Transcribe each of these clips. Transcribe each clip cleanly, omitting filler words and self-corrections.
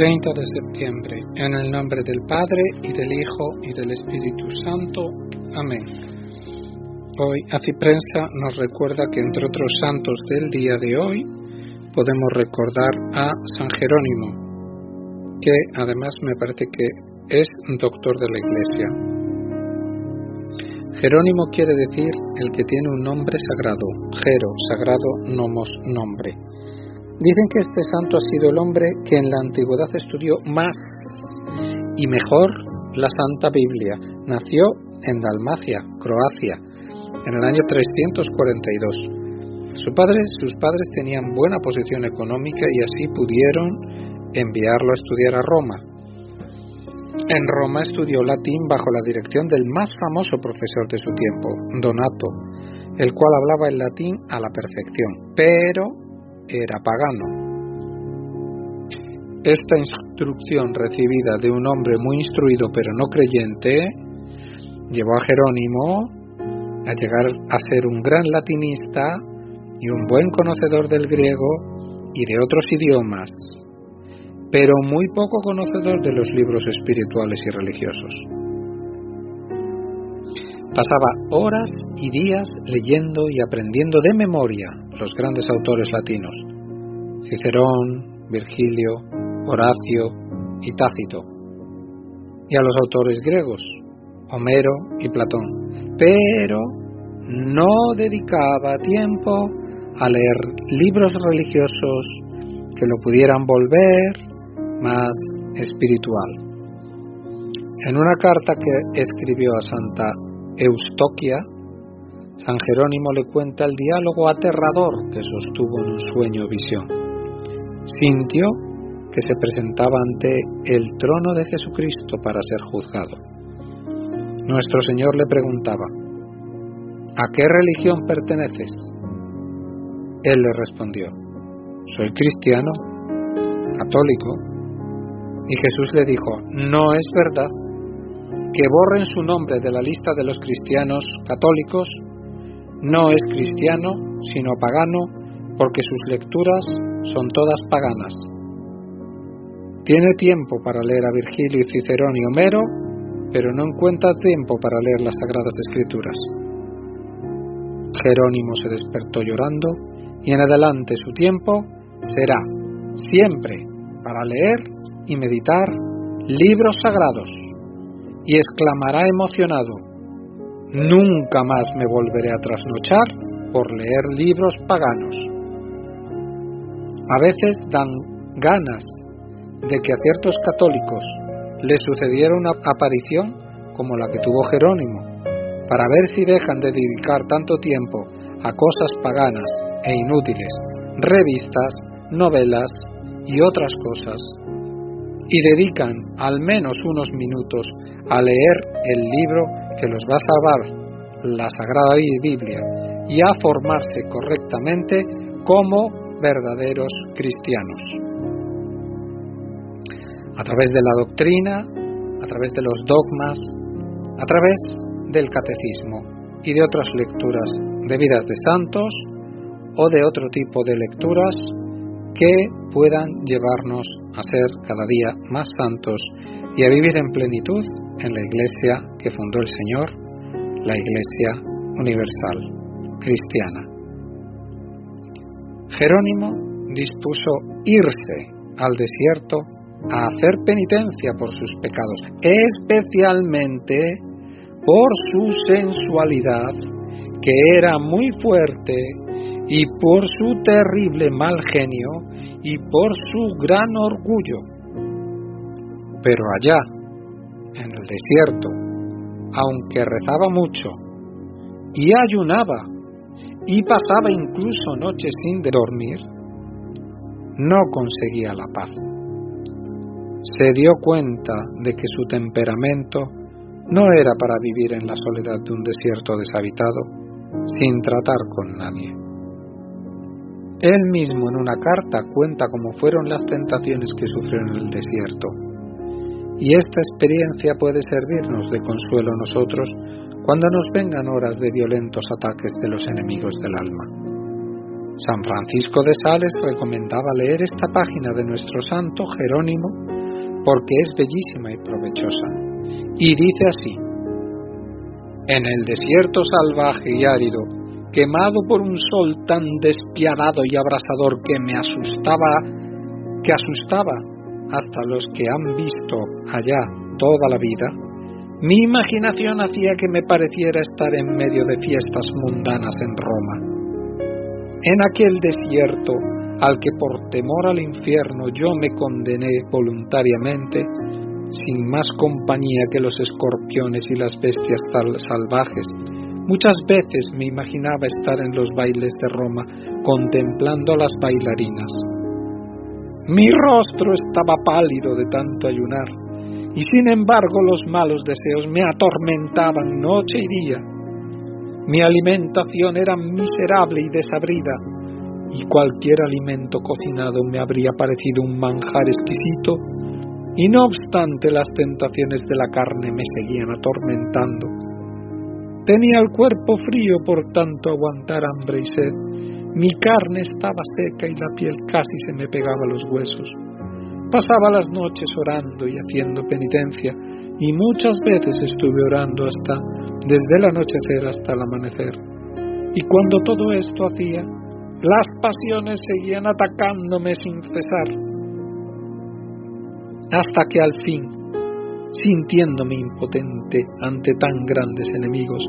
30 de septiembre, en el nombre del Padre, y del Hijo, y del Espíritu Santo. Amén. Hoy Aciprensa nos recuerda que entre otros santos del día de hoy podemos recordar a San Jerónimo, que además me parece que es doctor de la Iglesia. Jerónimo quiere decir el que tiene un nombre sagrado, Jero, sagrado, nomos, nombre. Dicen que este santo ha sido el hombre que en la antigüedad estudió más y mejor la Santa Biblia. Nació en Dalmacia, Croacia, en el año 342. Sus padres tenían buena posición económica y así pudieron enviarlo a estudiar a Roma. En Roma estudió latín bajo la dirección del más famoso profesor de su tiempo, Donato, el cual hablaba el latín a la perfección, pero era pagano. Esta instrucción recibida de un hombre muy instruido pero no creyente llevó a Jerónimo a llegar a ser un gran latinista y un buen conocedor del griego y de otros idiomas, pero muy poco conocedor de los libros espirituales y religiosos. Pasaba horas y días leyendo y aprendiendo de memoria los grandes autores latinos, Cicerón, Virgilio, Horacio y Tácito, y a los autores griegos, Homero y Platón, pero no dedicaba tiempo a leer libros religiosos que lo pudieran volver más espiritual. En una carta que escribió a Santa Eustoquia, San Jerónimo le cuenta el diálogo aterrador que sostuvo en un sueño o visión. Sintió que se presentaba ante el trono de Jesucristo para ser juzgado. Nuestro Señor le preguntaba: ¿a qué religión perteneces? Él le respondió: soy cristiano, católico. Y Jesús le dijo: no es verdad, que borren su nombre de la lista de los cristianos católicos. No es cristiano, sino pagano, porque sus lecturas son todas paganas. Tiene tiempo para leer a Virgilio y Cicerón y Homero, pero no encuentra tiempo para leer las Sagradas Escrituras. Jerónimo se despertó llorando, y en adelante su tiempo será siempre para leer y meditar libros sagrados, y exclamará emocionado: nunca más me volveré a trasnochar por leer libros paganos. A veces dan ganas de que a ciertos católicos les sucediera una aparición como la que tuvo Jerónimo, para ver si dejan de dedicar tanto tiempo a cosas paganas e inútiles, revistas, novelas y otras cosas, y dedican al menos unos minutos a leer el libro que los va a salvar, la Sagrada Biblia, y a formarse correctamente como verdaderos cristianos. A través de la doctrina, a través de los dogmas, a través del catecismo y de otras lecturas de vidas de santos o de otro tipo de lecturas que puedan llevarnos a ser cada día más santos y a vivir en plenitud en la Iglesia que fundó el Señor, la Iglesia universal, cristiana. Jerónimo dispuso irse al desierto a hacer penitencia por sus pecados, especialmente por su sensualidad, que era muy fuerte, y por su terrible mal genio, y por su gran orgullo. Pero allá, en el desierto, aunque rezaba mucho, y ayunaba, y pasaba incluso noches sin dormir, no conseguía la paz. Se dio cuenta de que su temperamento no era para vivir en la soledad de un desierto deshabitado, sin tratar con nadie. Él mismo en una carta cuenta cómo fueron las tentaciones que sufrió en el desierto, y esta experiencia puede servirnos de consuelo a nosotros cuando nos vengan horas de violentos ataques de los enemigos del alma. San Francisco de Sales recomendaba leer esta página de nuestro santo Jerónimo porque es bellísima y provechosa. Y dice así: en el desierto salvaje y árido, quemado por un sol tan despiadado y abrasador que asustaba hasta los que han visto allá toda la vida, mi imaginación hacía que me pareciera estar en medio de fiestas mundanas en Roma. En aquel desierto, al que por temor al infierno yo me condené voluntariamente, sin más compañía que los escorpiones y las bestias salvajes, muchas veces me imaginaba estar en los bailes de Roma contemplando a las bailarinas. Mi rostro estaba pálido de tanto ayunar, y sin embargo los malos deseos me atormentaban noche y día. Mi alimentación era miserable y desabrida, y cualquier alimento cocinado me habría parecido un manjar exquisito, y no obstante las tentaciones de la carne me seguían atormentando. Tenía el cuerpo frío por tanto aguantar hambre y sed, mi carne estaba seca y la piel casi se me pegaba a los huesos. Pasaba las noches orando y haciendo penitencia, y muchas veces estuve orando desde el anochecer hasta el amanecer. Y cuando todo esto hacía, las pasiones seguían atacándome sin cesar, hasta que al fin, sintiéndome impotente ante tan grandes enemigos,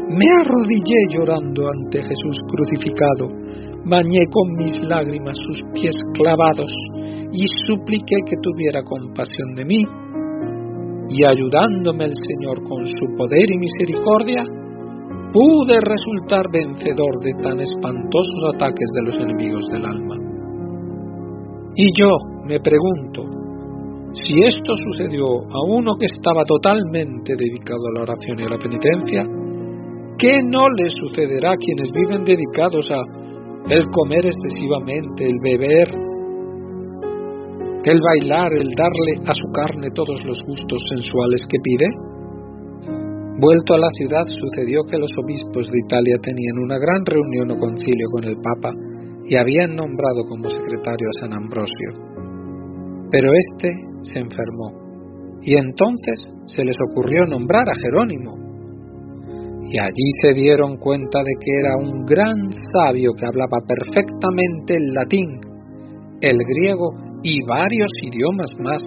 me arrodillé llorando ante Jesús crucificado, bañé con mis lágrimas sus pies clavados y supliqué que tuviera compasión de mí, y ayudándome el Señor con su poder y misericordia, pude resultar vencedor de tan espantosos ataques de los enemigos del alma. Y yo me pregunto, si esto sucedió a uno que estaba totalmente dedicado a la oración y a la penitencia, ¿qué no le sucederá a quienes viven dedicados a el comer excesivamente, el beber, el bailar, el darle a su carne todos los gustos sensuales que pide? Vuelto a la ciudad, sucedió que los obispos de Italia tenían una gran reunión o concilio con el Papa y habían nombrado como secretario a San Ambrosio. Pero éste se enfermó, y entonces se les ocurrió nombrar a Jerónimo. Y allí se dieron cuenta de que era un gran sabio que hablaba perfectamente el latín, el griego y varios idiomas más.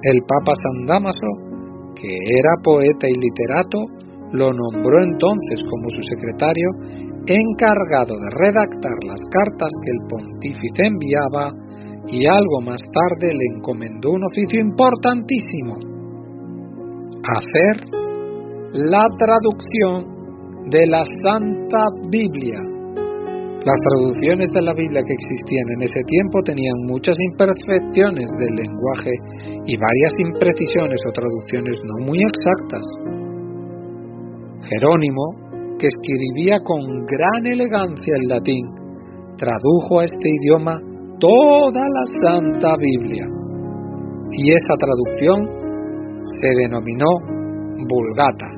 El Papa San Dámaso, que era poeta y literato, lo nombró entonces como su secretario, encargado de redactar las cartas que el pontífice enviaba, y algo más tarde le encomendó un oficio importantísimo: hacer la traducción de la Santa Biblia. Las traducciones de la Biblia que existían en ese tiempo tenían muchas imperfecciones del lenguaje y varias imprecisiones o traducciones no muy exactas. Jerónimo, que escribía con gran elegancia el latín, tradujo a este idioma toda la Santa Biblia, y esa traducción se denominó Vulgata,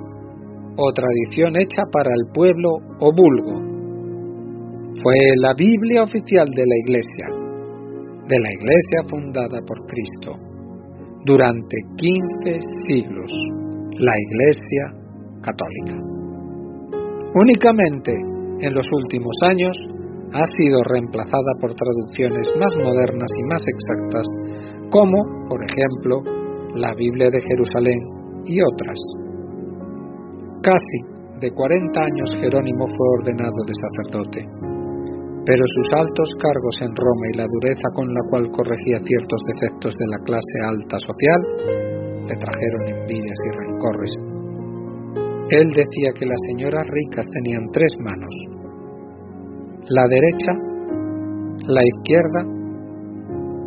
o tradición hecha para el pueblo o vulgo. Fue la Biblia oficial de la Iglesia fundada por Cristo. Durante 15 siglos, la Iglesia católica. Únicamente en los últimos años ha sido reemplazada por traducciones más modernas y más exactas, como, por ejemplo, la Biblia de Jerusalén y otras. Casi de 40 años Jerónimo fue ordenado de sacerdote, pero sus altos cargos en Roma y la dureza con la cual corregía ciertos defectos de la clase alta social le trajeron envidias y rencores. Él decía que las señoras ricas tenían 3 manos: la derecha, la izquierda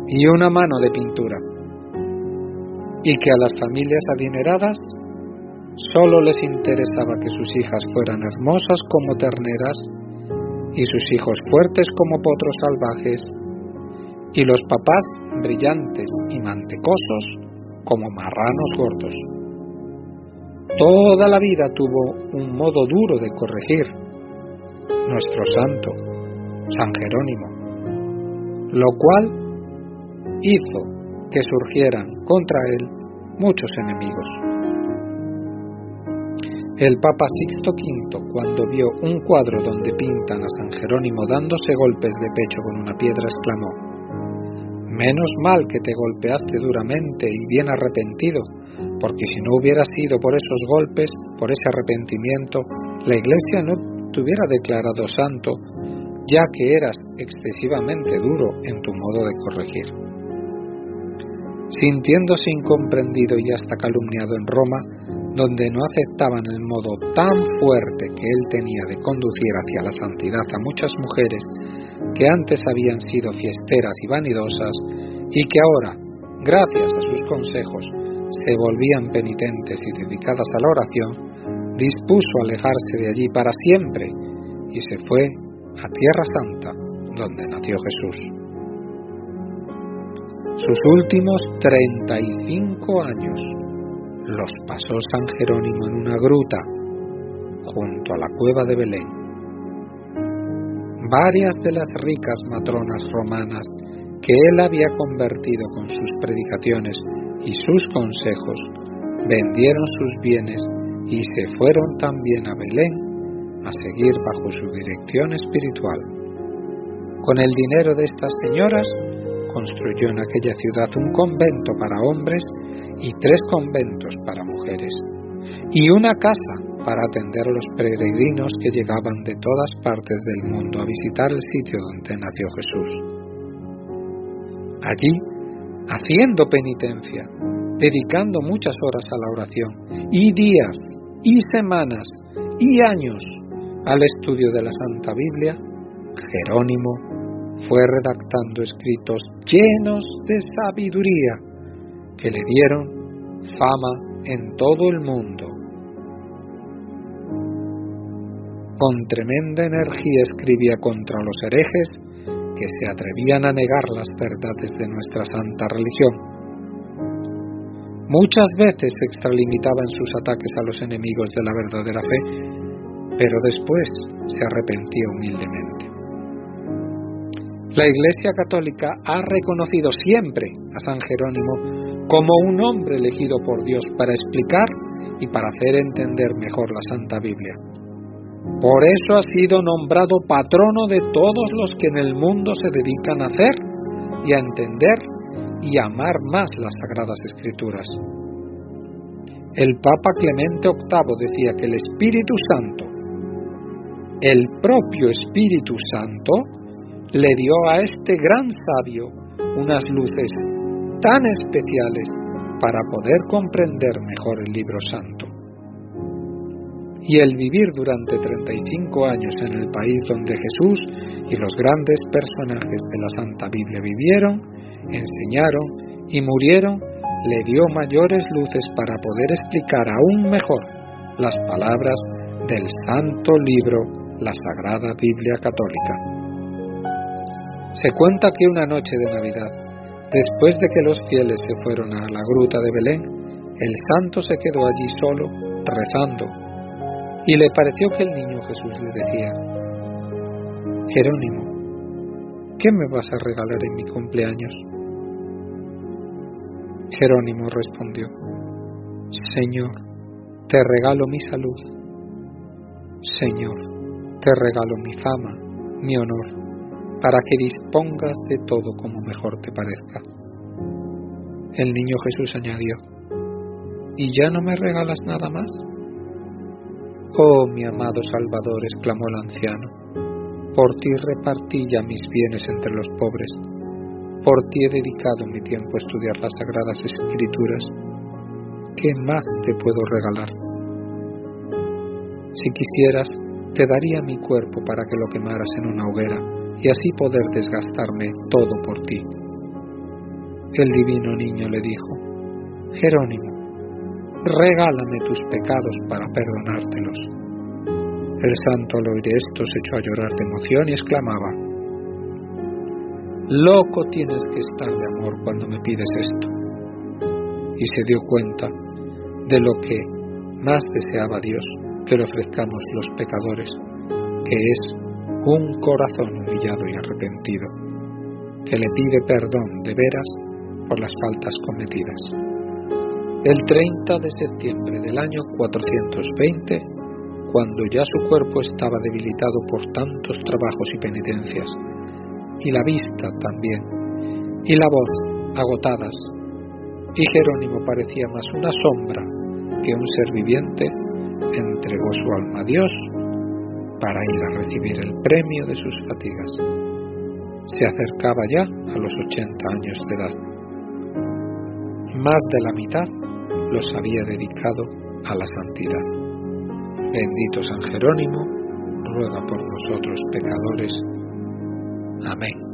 y una mano de pintura, y que a las familias adineradas solo les interesaba que sus hijas fueran hermosas como terneras y sus hijos fuertes como potros salvajes, y los papás brillantes y mantecosos como marranos gordos. Toda la vida tuvo un modo duro de corregir. Nuestro santo San Jerónimo, lo cual hizo que surgieran contra él muchos enemigos. El Papa Sixto V, cuando vio un cuadro donde pintan a San Jerónimo dándose golpes de pecho con una piedra, exclamó: «Menos mal que te golpeaste duramente y bien arrepentido, porque si no hubiera sido por esos golpes, por ese arrepentimiento, la Iglesia no te hubiera declarado santo, ya que eras excesivamente duro en tu modo de corregir». Sintiéndose incomprendido y hasta calumniado en Roma, donde no aceptaban el modo tan fuerte que él tenía de conducir hacia la santidad a muchas mujeres que antes habían sido fiesteras y vanidosas y que ahora, gracias a sus consejos, se volvían penitentes y dedicadas a la oración, dispuso alejarse de allí para siempre y se fue a Tierra Santa, donde nació Jesús. Sus últimos 35 años los pasó San Jerónimo en una gruta junto a la cueva de Belén. Varias de las ricas matronas romanas que él había convertido con sus predicaciones y sus consejos vendieron sus bienes y se fueron también a Belén a seguir bajo su dirección espiritual. Con el dinero de estas señoras construyó en aquella ciudad un convento para hombres y 3 conventos para mujeres, y una casa para atender a los peregrinos que llegaban de todas partes del mundo a visitar el sitio donde nació Jesús. Allí, haciendo penitencia, dedicando muchas horas a la oración, y días, y semanas, y años al estudio de la Santa Biblia, Jerónimo fue redactando escritos llenos de sabiduría que le dieron fama en todo el mundo. Con tremenda energía escribía contra los herejes que se atrevían a negar las verdades de nuestra santa religión. Muchas veces se extralimitaba en sus ataques a los enemigos de la verdadera fe, pero después se arrepentía humildemente. La Iglesia Católica ha reconocido siempre a San Jerónimo como un hombre elegido por Dios para explicar y para hacer entender mejor la Santa Biblia. Por eso ha sido nombrado patrono de todos los que en el mundo se dedican a hacer y a entender y amar más las Sagradas Escrituras. El Papa Clemente VIII decía que el Espíritu Santo, el propio Espíritu Santo, le dio a este gran sabio unas luces tan especiales para poder comprender mejor el libro santo. Y el vivir durante 35 años en el país donde Jesús y los grandes personajes de la Santa Biblia vivieron, enseñaron y murieron, le dio mayores luces para poder explicar aún mejor las palabras del santo libro, la Sagrada Biblia Católica. Se cuenta que una noche de Navidad, después de que los fieles se fueron a la gruta de Belén, el santo se quedó allí solo, rezando, y le pareció que el niño Jesús le decía: «Jerónimo, ¿qué me vas a regalar en mi cumpleaños?». Jerónimo respondió: «Señor, te regalo mi salud. Señor, te regalo mi fama, mi honor, para que dispongas de todo como mejor te parezca». El niño Jesús añadió: «¿Y ya no me regalas nada más?». «Oh, mi amado Salvador», exclamó el anciano, «por ti repartí ya mis bienes entre los pobres, por ti he dedicado mi tiempo a estudiar las Sagradas Escrituras. ¿Qué más te puedo regalar? Si quisieras, te daría mi cuerpo para que lo quemaras en una hoguera, y así poder desgastarme todo por ti». El divino niño le dijo: «Jerónimo, regálame tus pecados para perdonártelos». El santo al oír esto se echó a llorar de emoción y exclamaba: «Loco tienes que estar de amor cuando me pides esto». Y se dio cuenta de lo que más deseaba Dios que le ofrezcamos los pecadores, que es un corazón humillado y arrepentido, que le pide perdón de veras por las faltas cometidas. El 30 de septiembre del año 420, cuando ya su cuerpo estaba debilitado por tantos trabajos y penitencias, y la vista también, y la voz agotadas, y Jerónimo parecía más una sombra que un ser viviente, entregó su alma a Dios para ir a recibir el premio de sus fatigas. Se acercaba ya a los 80 años de edad. Más de la mitad los había dedicado a la santidad. Bendito San Jerónimo, ruega por nosotros pecadores. Amén.